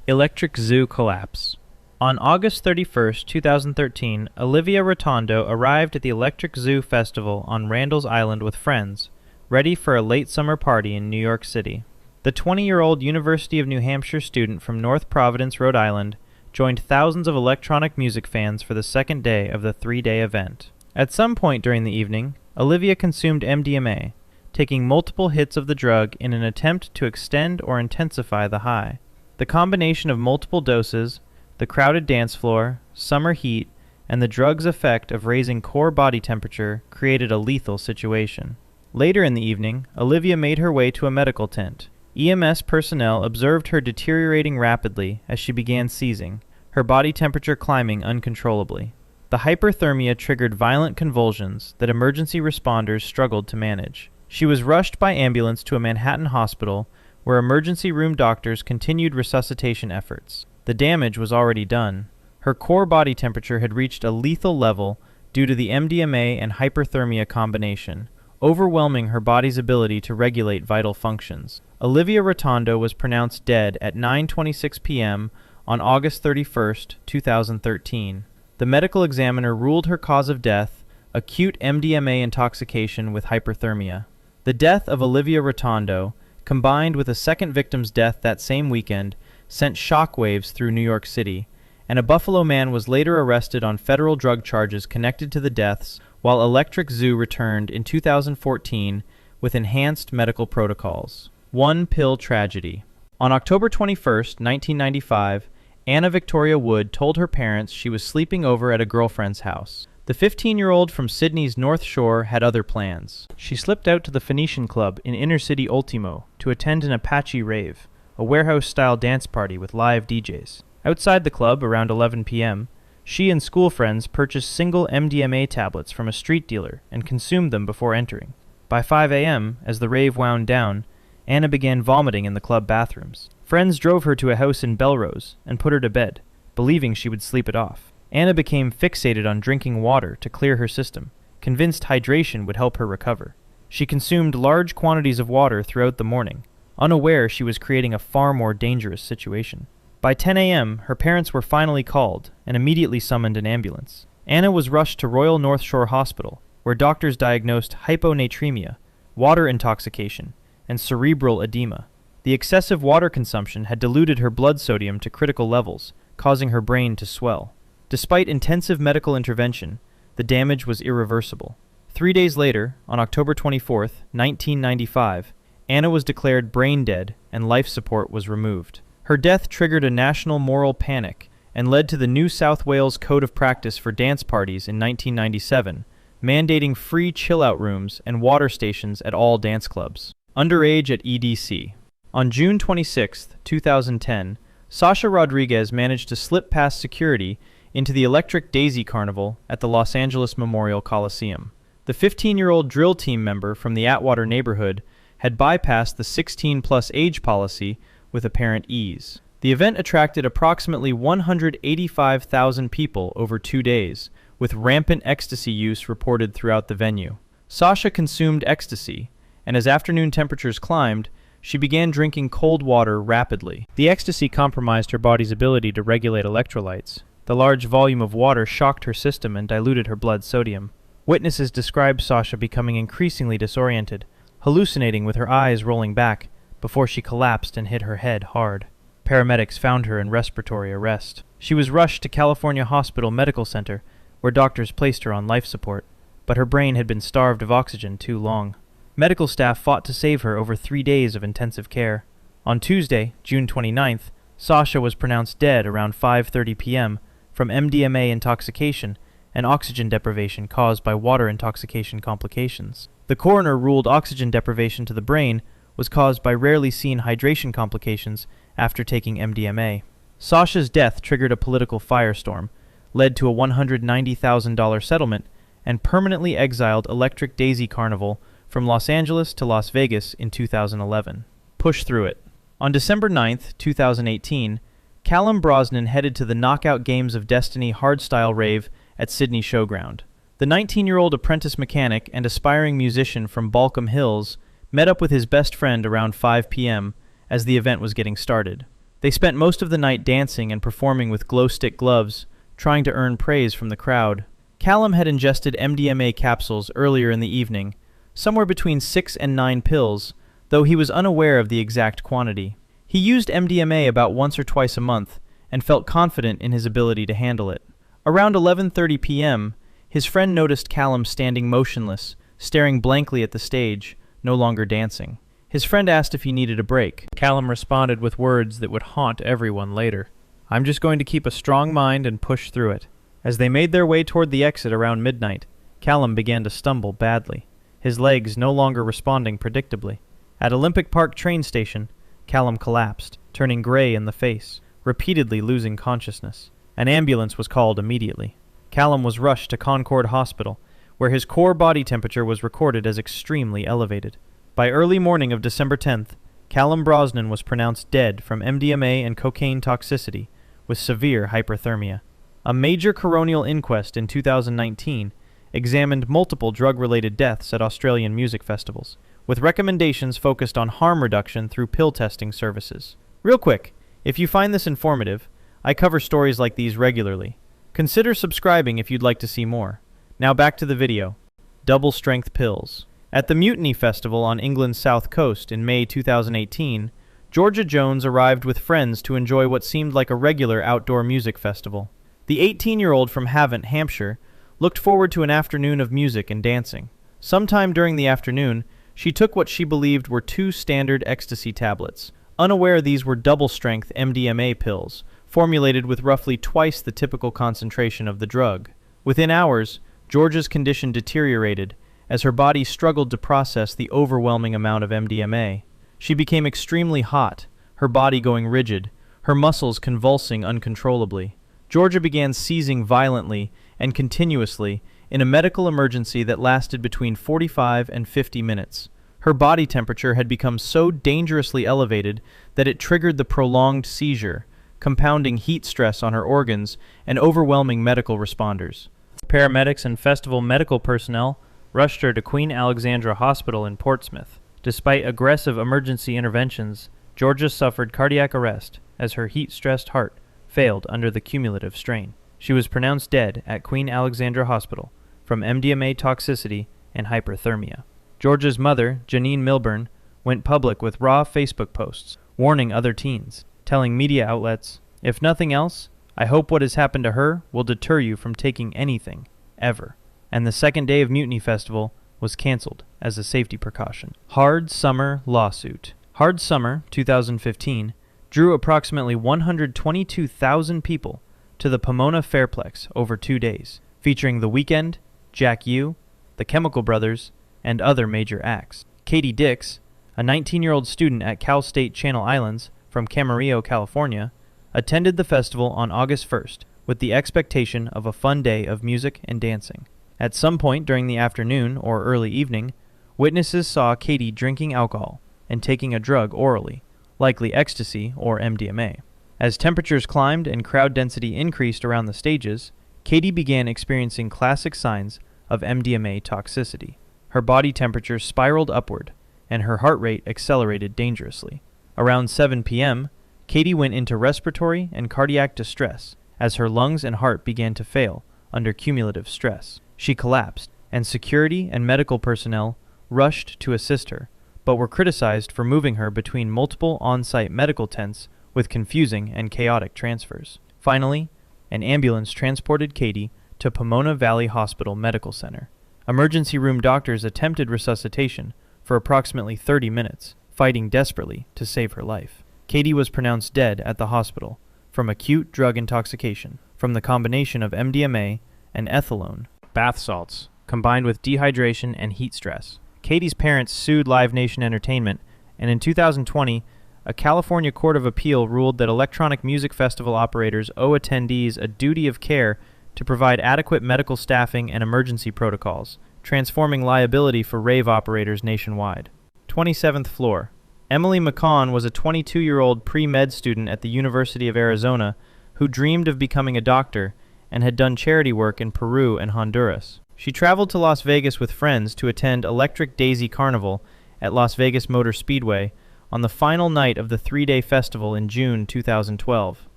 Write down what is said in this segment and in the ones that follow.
Electric Zoo collapse. On August 31, 2013, Olivia Rotondo arrived at the Electric Zoo Festival on Randall's Island with friends, ready for a late summer party in New York City. The 20-year-old University of New Hampshire student from North Providence, Rhode Island, joined thousands of electronic music fans for the second day of the three-day event. At some point during the evening, Olivia consumed MDMA, taking multiple hits of the drug in an attempt to extend or intensify the high. The combination of multiple doses, the crowded dance floor, summer heat, and the drug's effect of raising core body temperature created a lethal situation. Later in the evening, Olivia made her way to a medical tent. EMS personnel observed her deteriorating rapidly as she began seizing, her body temperature climbing uncontrollably. The hyperthermia triggered violent convulsions that emergency responders struggled to manage. She was rushed by ambulance to a Manhattan hospital where emergency room doctors continued resuscitation efforts. The damage was already done. Her core body temperature had reached a lethal level due to the MDMA and hyperthermia combination, overwhelming her body's ability to regulate vital functions. Olivia Rotondo was pronounced dead at 9:26 p.m. on August 31, 2013. The medical examiner ruled her cause of death acute MDMA intoxication with hyperthermia. The death of Olivia Rotondo, combined with a second victim's death that same weekend, sent shockwaves through New York City, and a Buffalo man was later arrested on federal drug charges connected to the deaths, while Electric Zoo returned in 2014 with enhanced medical protocols. One pill tragedy. On October 21, 1995, Anna Victoria Wood told her parents she was sleeping over at a girlfriend's house. The 15-year-old from Sydney's North Shore had other plans. She slipped out to the Phoenician Club in inner-city Ultimo to attend an Apache Rave, a warehouse-style dance party with live DJs. Outside the club, around 11 p.m., she and school friends purchased single MDMA tablets from a street dealer and consumed them before entering. By 5 a.m., as the rave wound down, Anna began vomiting in the club bathrooms. Friends drove her to a house in Belrose and put her to bed, believing she would sleep it off. Anna became fixated on drinking water to clear her system, convinced hydration would help her recover. She consumed large quantities of water throughout the morning, unaware she was creating a far more dangerous situation. By 10 a.m., her parents were finally called and immediately summoned an ambulance. Anna was rushed to Royal North Shore Hospital, where doctors diagnosed hyponatremia, water intoxication, and cerebral edema. The excessive water consumption had diluted her blood sodium to critical levels, causing her brain to swell. Despite intensive medical intervention, the damage was irreversible. 3 days later, on October 24, 1995, Anna was declared brain dead and life support was removed. Her death triggered a national moral panic and led to the New South Wales Code of Practice for Dance Parties in 1997, mandating free chill-out rooms and water stations at all dance clubs. Underage at EDC. On June 26, 2010, Sasha Rodriguez managed to slip past security into the Electric Daisy Carnival at the Los Angeles Memorial Coliseum. The 15-year-old drill team member from the Atwater neighborhood had bypassed the 16-plus age policy with apparent ease. The event attracted approximately 185,000 people over 2 days, with rampant ecstasy use reported throughout the venue. Sasha consumed ecstasy, and as afternoon temperatures climbed, she began drinking cold water rapidly. The ecstasy compromised her body's ability to regulate electrolytes. The large volume of water shocked her system and diluted her blood sodium. Witnesses described Sasha becoming increasingly disoriented, hallucinating with her eyes rolling back, before she collapsed and hit her head hard. Paramedics found her in respiratory arrest. She was rushed to California Hospital Medical Center, where doctors placed her on life support, but her brain had been starved of oxygen too long. Medical staff fought to save her over 3 days of intensive care. On Tuesday, June 29th, Sasha was pronounced dead around 5:30 p.m. from MDMA intoxication and oxygen deprivation caused by water intoxication complications. The coroner ruled oxygen deprivation to the brain was caused by rarely seen hydration complications after taking MDMA. Sasha's death triggered a political firestorm, led to a $190,000 settlement, and permanently exiled Electric Daisy Carnival from Los Angeles to Las Vegas in 2011. Push through it. On December 9, 2018, Callum Brosnan headed to the Knockout Games of Destiny hardstyle rave at Sydney Showground. The 19-year-old apprentice mechanic and aspiring musician from Balcombe Hills met up with his best friend around 5 p.m. as the event was getting started. They spent most of the night dancing and performing with glow-stick gloves, trying to earn praise from the crowd. Callum had ingested MDMA capsules earlier in the evening, somewhere between 6 and 9 pills, though he was unaware of the exact quantity. He used MDMA about once or twice a month and felt confident in his ability to handle it. Around 11:30 p.m., his friend noticed Callum standing motionless, staring blankly at the stage, no longer dancing. His friend asked if he needed a break. Callum responded with words that would haunt everyone later. "I'm just going to keep a strong mind and push through it." As they made their way toward the exit around midnight, Callum began to stumble badly, his legs no longer responding predictably. At Olympic Park train station, Callum collapsed, turning gray in the face, repeatedly losing consciousness. An ambulance was called immediately. Callum was rushed to Concord Hospital, where his core body temperature was recorded as extremely elevated. By early morning of December 10th, Callum Brosnan was pronounced dead from MDMA and cocaine toxicity with severe hyperthermia. A major coronial inquest in 2019 examined multiple drug-related deaths at Australian music festivals, with recommendations focused on harm reduction through pill testing services. Real quick, if you find this informative, I cover stories like these regularly. Consider subscribing if you'd like to see more. Now back to the video. Double-strength pills. At the Mutiny Festival on England's south coast in May 2018, Georgia Jones arrived with friends to enjoy what seemed like a regular outdoor music festival. The 18-year-old from Havant, Hampshire, looked forward to an afternoon of music and dancing. Sometime during the afternoon, she took what she believed were 2 standard ecstasy tablets, unaware these were double-strength MDMA pills, formulated with roughly twice the typical concentration of the drug. Within hours, Georgia's condition deteriorated as her body struggled to process the overwhelming amount of MDMA. She became extremely hot, her body going rigid, her muscles convulsing uncontrollably. Georgia began seizing violently and continuously in a medical emergency that lasted between 45 and 50 minutes. Her body temperature had become so dangerously elevated that it triggered the prolonged seizure, compounding heat stress on her organs and overwhelming medical responders. Paramedics and festival medical personnel rushed her to Queen Alexandra Hospital in Portsmouth. Despite aggressive emergency interventions, Georgia suffered cardiac arrest as her heat-stressed heart failed under the cumulative strain. She was pronounced dead at Queen Alexandra Hospital from MDMA toxicity and hyperthermia. Georgia's mother, Janine Milburn, went public with raw Facebook posts, warning other teens, telling media outlets, "If nothing else, I hope what has happened to her will deter you from taking anything, ever." And the second day of Mutiny Festival was canceled as a safety precaution. Hard Summer Lawsuit. Hard Summer 2015 drew approximately 122,000 people to the Pomona Fairplex over 2 days, featuring The Weeknd, Jack U, The Chemical Brothers, and other major acts. Katie Dix, a 19-year-old student at Cal State Channel Islands from Camarillo, California, attended the festival on August 1st with the expectation of a fun day of music and dancing. At some point during the afternoon or early evening, witnesses saw Katie drinking alcohol and taking a drug orally, likely ecstasy or MDMA. As temperatures climbed and crowd density increased around the stages, Katie began experiencing classic signs of MDMA toxicity. Her body temperature spiraled upward, and her heart rate accelerated dangerously. Around 7 p.m., Katie went into respiratory and cardiac distress as her lungs and heart began to fail under cumulative stress. She collapsed, and security and medical personnel rushed to assist her, but were criticized for moving her between multiple on-site medical tents with confusing and chaotic transfers. Finally, an ambulance transported Katie to Pomona Valley Hospital Medical Center. Emergency room doctors attempted resuscitation for approximately 30 minutes, fighting desperately to save her life. Katie was pronounced dead at the hospital from acute drug intoxication from the combination of MDMA and ethylone bath salts, combined with dehydration and heat stress. Katie's parents sued Live Nation Entertainment, and in 2020, a California Court of Appeal ruled that electronic music festival operators owe attendees a duty of care to provide adequate medical staffing and emergency protocols, transforming liability for rave operators nationwide. 27th floor. Emily McCawn was a 22-year-old pre-med student at the University of Arizona who dreamed of becoming a doctor and had done charity work in Peru and Honduras. She traveled to Las Vegas with friends to attend Electric Daisy Carnival at Las Vegas Motor Speedway on the final night of the three-day festival in June 2012.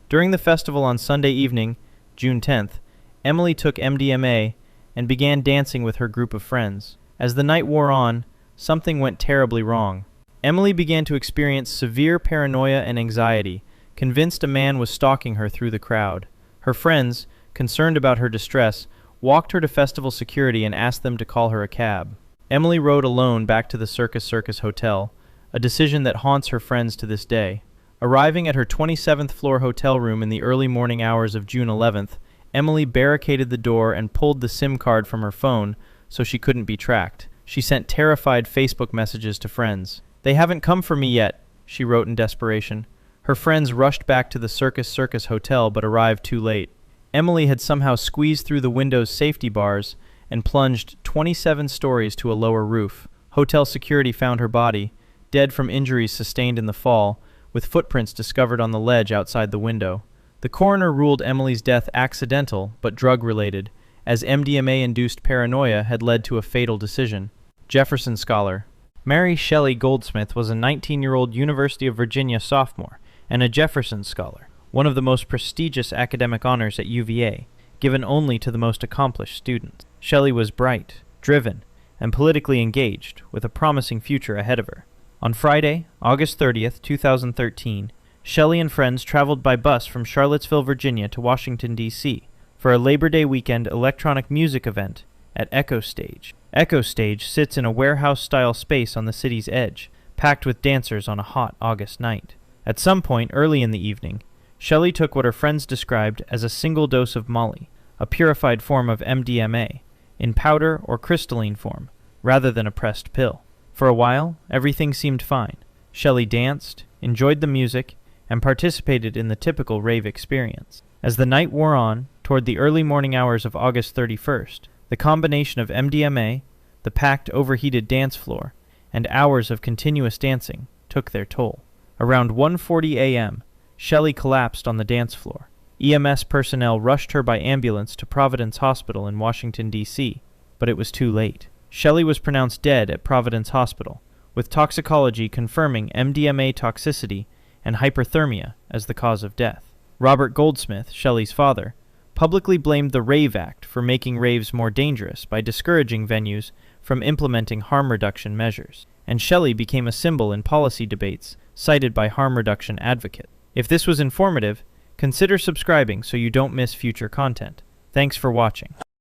During the festival on Sunday evening, June 10th, Emily took MDMA and began dancing with her group of friends. As the night wore on, something went terribly wrong. Emily began to experience severe paranoia and anxiety, convinced a man was stalking her through the crowd. Her friends, concerned about her distress, walked her to festival security and asked them to call her a cab. Emily rode alone back to the Circus Hotel, a decision that haunts her friends to this day. Arriving at her 27th floor hotel room in the early morning hours of June 11th, Emily barricaded the door and pulled the SIM card from her phone so she couldn't be tracked. She sent terrified Facebook messages to friends. "They haven't come for me yet," she wrote in desperation. Her friends rushed back to the Circus Hotel but arrived too late. Emily had somehow squeezed through the window's safety bars and plunged 27 stories to a lower roof. Hotel security found her body, dead from injuries sustained in the fall, with footprints discovered on the ledge outside the window. The coroner ruled Emily's death accidental but drug-related, as MDMA-induced paranoia had led to a fatal decision. Jefferson Scholar. Mary Shelley Goldsmith was a 19-year-old University of Virginia sophomore and a Jefferson Scholar, one of the most prestigious academic honors at UVA, given only to the most accomplished students. Shelley was bright, driven, and politically engaged, with a promising future ahead of her. On Friday, August 30th, 2013, Shelley and friends traveled by bus from Charlottesville, Virginia to Washington, D.C. for a Labor Day weekend electronic music event at Echo Stage. Echo Stage sits in a warehouse-style space on the city's edge, packed with dancers on a hot August night. At some point early in the evening, Shelley took what her friends described as a single dose of Molly, a purified form of MDMA, in powder or crystalline form, rather than a pressed pill. For a while, everything seemed fine. Shelley danced, enjoyed the music, and participated in the typical rave experience. As the night wore on, toward the early morning hours of August 31st, the combination of MDMA, the packed, overheated dance floor, and hours of continuous dancing took their toll. Around 1:40 a.m., Shelley collapsed on the dance floor. EMS personnel rushed her by ambulance to Providence Hospital in Washington, D.C., but it was too late. Shelley was pronounced dead at Providence Hospital, with toxicology confirming MDMA toxicity and hyperthermia as the cause of death. Robert Goldsmith, Shelley's father, publicly blamed the Rave Act for making raves more dangerous by discouraging venues from implementing harm reduction measures, and Shelley became a symbol in policy debates cited by harm reduction advocates. If this was informative, consider subscribing so you don't miss future content. Thanks for watching.